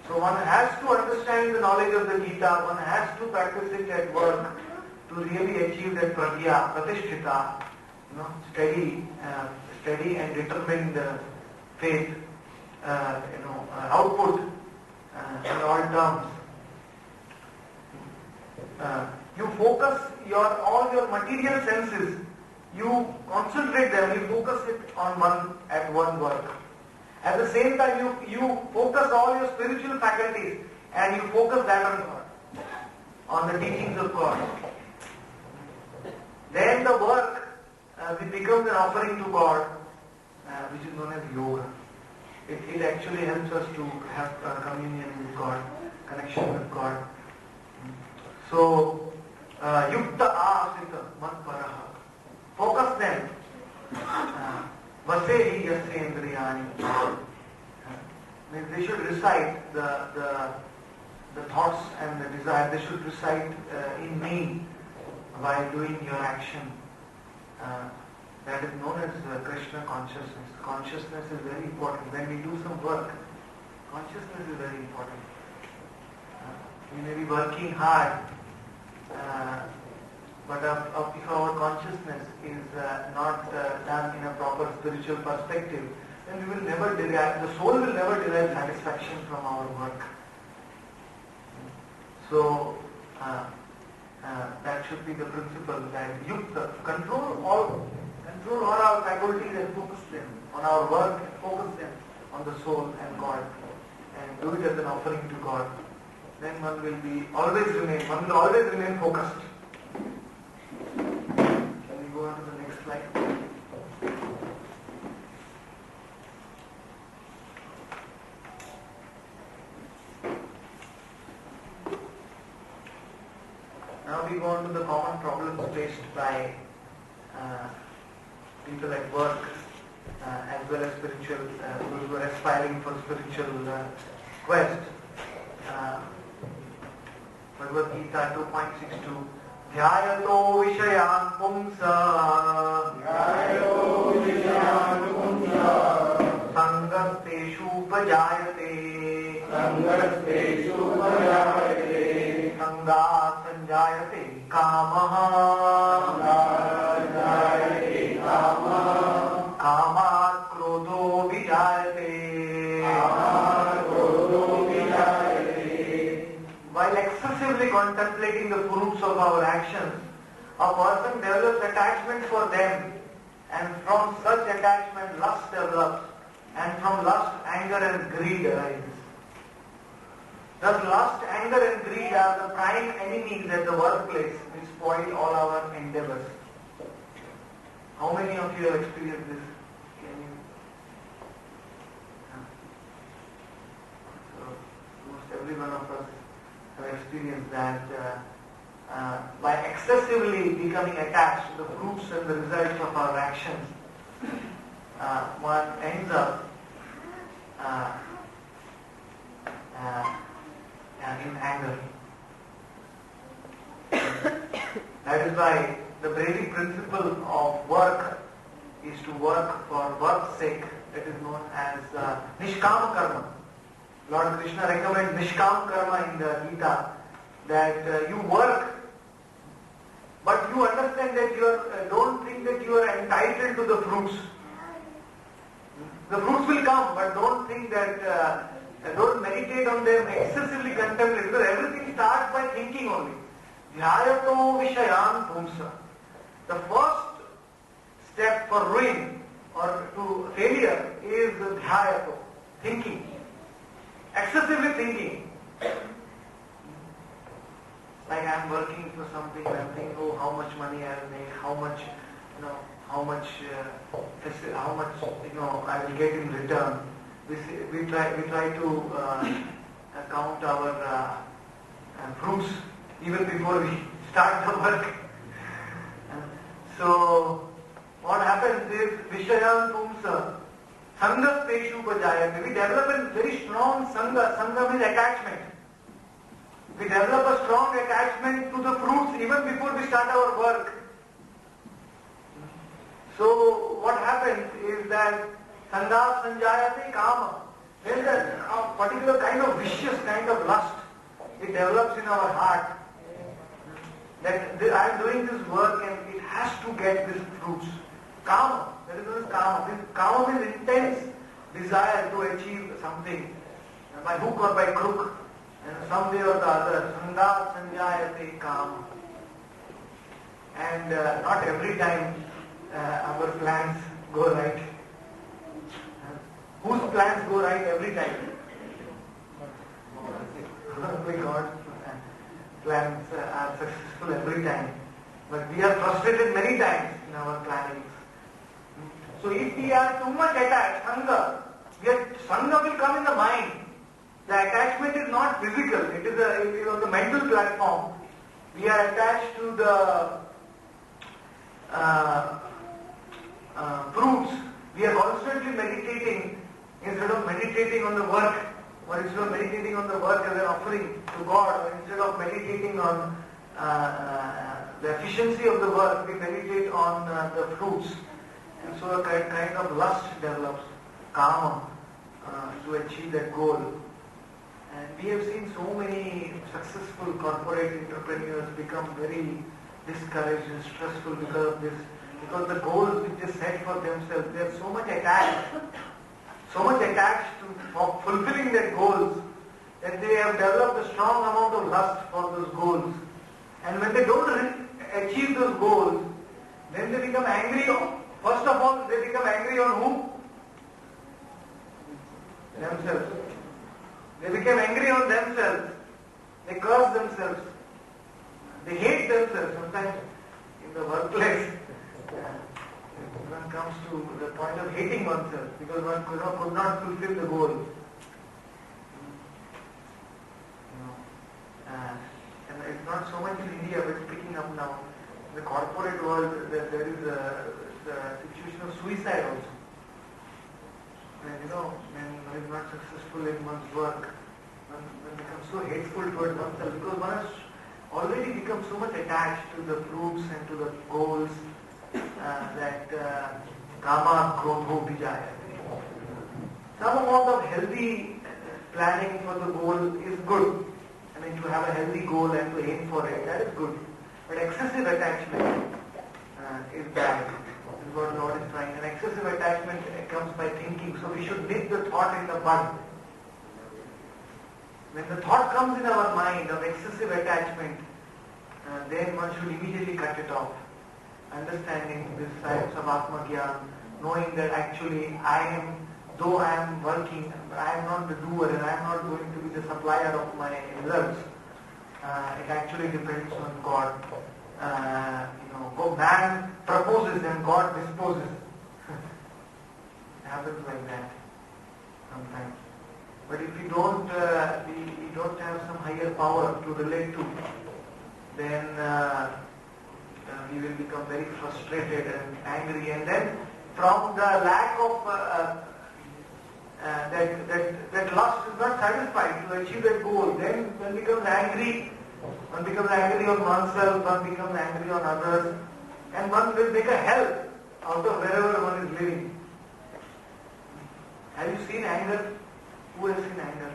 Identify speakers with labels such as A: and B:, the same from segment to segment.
A: So one has to understand the knowledge of the Gita, one has to practice it at work to really achieve that pragya, pratisthita, steady and determined faith, output in all terms. You focus all your material senses, you concentrate them, you focus it on one work. At the same time, you focus all your spiritual faculties and you focus that on God, on the teachings of God. Then the work becomes an offering to God, which is known as yoga. It actually helps us to have communion with God, connection with God. So, yukta asita matparaha. Focus them. Vasehi yasendriyani. They should recite the thoughts and the desire. They should recite in me while doing your action. That is known as Krishna consciousness. Consciousness is very important. When we do some work, consciousness is very important. We may be working hard, but if our consciousness is not done in a proper spiritual perspective, then the soul will never derive satisfaction from our work. So, that should be the principle, that yukta, control all our faculties and focus them on our work and focus them on the soul and God and do it as an offering to God. Then one will always remain focused. Can we go on to the next slide? Now we go on to the common problems faced by people at work as well as spiritual, those who are aspiring for spiritual quest. Bhagavad Gita 2.62 Dhyayato Vishayan Pumsa Sangasteshu Pajayate Sanga Sanjayate Kamaha Kamat Krodho Vijayate. While excessively contemplating the fruits of our actions, a person develops attachment for them, and from such attachment lust develops, and from lust anger and greed arises. Thus lust, anger and greed are the prime enemies at the workplace which spoil all our endeavors. How many of you have experienced this? Can you? So, almost every one of us have experienced that by excessively becoming attached to the fruits and the results of our actions, one ends up in anger. That is why the basic principle of work is to work for work's sake. That is known as Nishkama Karma. Lord Krishna recommends Nishkama Karma in the Gita, that you work, but you understand that don't think that you are entitled to the fruits. The fruits will come, but don't think that, don't meditate on them, excessively contemplate, because everything starts by thinking only. Dhyayato Vishayan Pumsa. The first step for ruin or to failure is Dhyayato, thinking. Excessively thinking. Like I'm working for something, I'm thinking, oh, how much money I'll make, how much I will get in return. We try to count our fruits even before we start the work. So what happens is Vishayan Pumsa Sangasteshu Pajayate. We develop a very strong Sangha. Sangha means attachment. We develop a strong attachment to the fruits even before we start our work. So what happens is that Sangha Sanjayate Kama. There's a particular kind of vicious kind of lust. It develops in our heart. That I am doing this work and it has to get these fruits. Kama. That is what is kama. This kama is intense desire to achieve something by hook or by crook. And someday or the other. Sangat sanjayate kama. And not every time our plans go right. Whose plans go right every time? My God, plans are successful every time. But we are frustrated many times in our plannings. So if we are too much attached, sangha will come in the mind. The attachment is not physical, it is on the mental platform. We are attached to the fruits. We are constantly meditating instead of meditating on the work, or instead of meditating on the work as an offering to God, or instead of meditating on the efficiency of the work, we meditate on the fruits. And so a kind of lust develops, kama, to achieve that goal. And we have seen so many successful corporate entrepreneurs become very discouraged and stressful because of this. Because the goals which they set for themselves, they are so much attached to fulfilling their goals that they have developed a strong amount of lust for those goals. And when they don't achieve those goals, then they become angry. First of all, they become angry on whom? Themselves. They become angry on themselves. They curse themselves. They hate themselves. Sometimes in the workplace, one comes to the point of hating oneself because one could not fulfill the goal. And it's not so much in India, but it's picking up now. In the corporate world, there is a situation of suicide also. And when one is not successful in one's work, one becomes so hateful towards oneself because one has already become so much attached to the fruits and to the goals that kama krodho vijaya. Some amount of healthy planning for the goal is good. I mean, to have a healthy goal and to aim for it, that is good. But excessive attachment is bad. This is what the Lord is trying. And excessive attachment comes by thinking. So we should nip the thought in the bud. When the thought comes in our mind of excessive attachment, then one should immediately cut it off. Understanding this science of Atma Gyan, knowing that actually though I am working, I am not the doer and I am not going to be the supplier of my results. It actually depends on God. Man proposes and God disposes. It happens like that sometimes. But if we don't, we don't have some higher power to relate to, then we will become very frustrated and angry. And then from the lack of that lust is not satisfied to achieve that goal, then one becomes angry. One becomes angry on oneself, one becomes angry on others, and one will make a hell out of wherever one is living. Have you seen anger? Who has seen anger?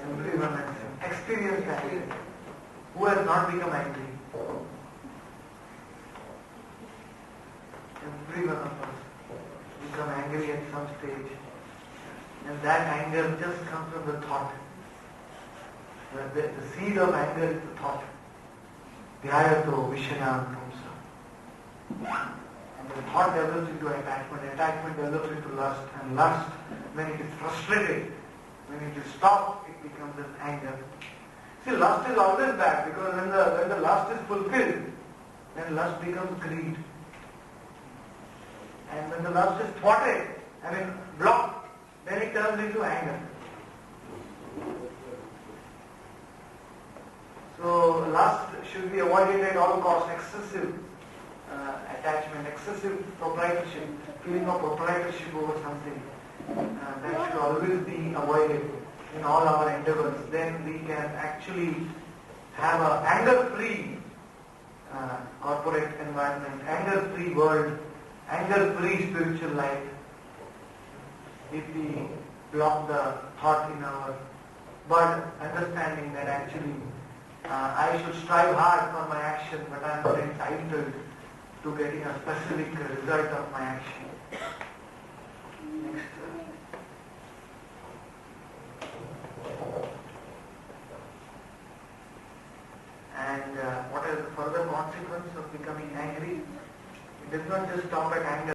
A: Everyone has experienced anger. Who has not become angry? Every one of us become angry at some stage. And that anger just comes from the thought. The seed of anger is the thought. Dhyayato Vishayanam Pumsa. And the thought develops into attachment develops into lust, and lust, when it is frustrated, when it is stopped, it becomes an anger. See, lust is always bad because when the lust is fulfilled, then lust becomes greed. And when the lust is thwarted, blocked, then it turns into anger. So lust should be avoided at all costs. Excessive attachment, excessive proprietorship, feeling of proprietorship over something, that should always be avoided in all our endeavors. Then we can actually have an anger-free corporate environment, anger-free world, anger-free spiritual life, if we block the thought in our but understanding that actually I should strive hard for my action, but I am not entitled to getting a specific result of my action. Next. And what is the further consequence of becoming angry? It does not just stop at anger.